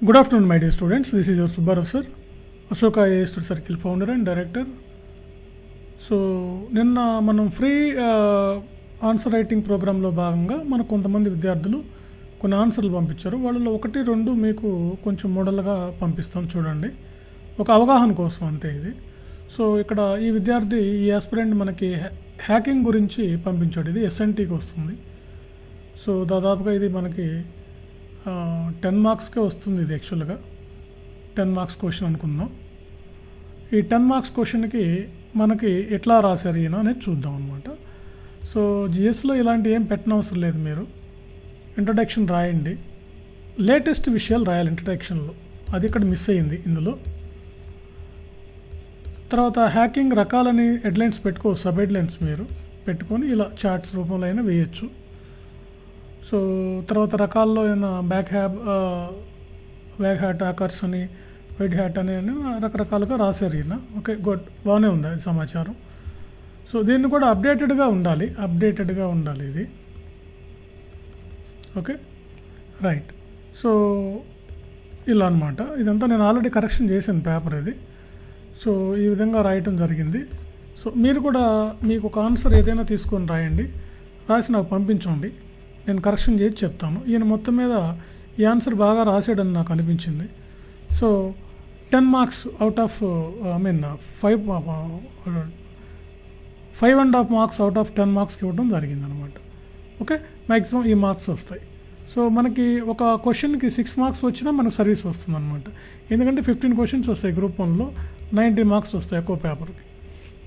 Good afternoon, my dear students. This is your Subbarao sir, Ashoka AI Student Circle founder and director. So, నిన్న మనం free answer writing ప్రోగ్రాంలో భాగంగా మనకు కొంతమంది విద్యార్థులు కొన్ని ఆన్సర్లు పంపించారు. వాళ్ళలో ఒకటి రెండు మీకు కొంచెం మోడల్గా పంపిస్తాం చూడండి, ఒక అవగాహన కోసం అంతే ఇది. సో ఇక్కడ ఈ విద్యార్థి ఈ ఆస్పిరెంట్ మనకి హ్యాకింగ్ గురించి పంపించాడు. ఇది ఎస్ఎన్టీకి వస్తుంది. సో దాదాపుగా ఇది మనకి 10 మార్క్స్కే వస్తుంది. ఇది యాక్చువల్గా 10 మార్క్స్ క్వశ్చన్ అనుకుందాం. ఈ 10 మార్క్స్ క్వశ్చన్కి మనకి ఎట్లా రాశారు ఈయన అనేది చూద్దాం అనమాట. సో జిఎస్లో ఇలాంటి ఏం పెట్టనవసరం లేదు, మీరు ఇంట్రడక్షన్ రాయండి, లేటెస్ట్ విషయాలు రాయాలి ఇంట్రడక్షన్లో, అది ఇక్కడ మిస్ అయ్యింది ఇందులో. తర్వాత హ్యాకింగ్ రకాలని హెడ్లైన్స్ సబ్ హెడ్లైన్స్ మీరు పెట్టుకొని ఇలా చార్ట్స్ రూపంలో అయినా వేయచ్చు. సో తర్వాత రకాల్లో ఏమైనా బ్యాక్ హ్యాట్ హ్యాకర్స్ అని, వైట్ హ్యాట్ అని రకరకాలుగా రాశారు ఈయన. ఓకే, గుడ్, బాగానే ఉంది అది సమాచారం. సో దీన్ని కూడా అప్డేటెడ్గా ఉండాలి ఇది. Okay, right. సో ఇలా అనమాట. ఇదంతా నేను ఆల్రెడీ కరెక్షన్ చేశాను పేపర్ ఇది. సో ఈ విధంగా రాయటం జరిగింది. సో మీరు కూడా మీకు ఒక ఆన్సర్ ఏదైనా తీసుకొని రాయండి, రాసి నాకు పంపించండి, నేను కరెక్షన్ చేసి చెప్తాను. ఈయన మొత్తం మీద ఈ ఆన్సర్ బాగా రాసాడని నాకు అనిపించింది. So 10 marks out of 5.5 marks out of 10 మార్క్స్కి ఇవ్వడం జరిగింది అనమాట. ఓకే, మ్యాక్సిమం ఈ మార్క్స్ వస్తాయి. సో మనకి ఒక క్వశ్చన్కి 6 మార్క్స్ వచ్చినా మనకు సర్వీస్ వస్తుంది అనమాట. ఎందుకంటే 15 క్వశ్చన్స్ వస్తాయి గ్రూప్ 1లో, 90 మార్క్స్ వస్తాయి ఒక్కో పేపర్కి.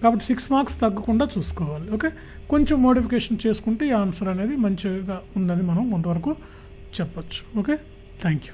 కాబట్టి 6 మార్క్స్ తగ్గకుండా చూసుకోవాలి. ఓకే, కొంచెం మోడిఫికేషన్ చేసుకుంటే ఈ ఆన్సర్ అనేది మంచిగా ఉందని మనం కొంతవరకు చెప్పచ్చు. Okay, thank you.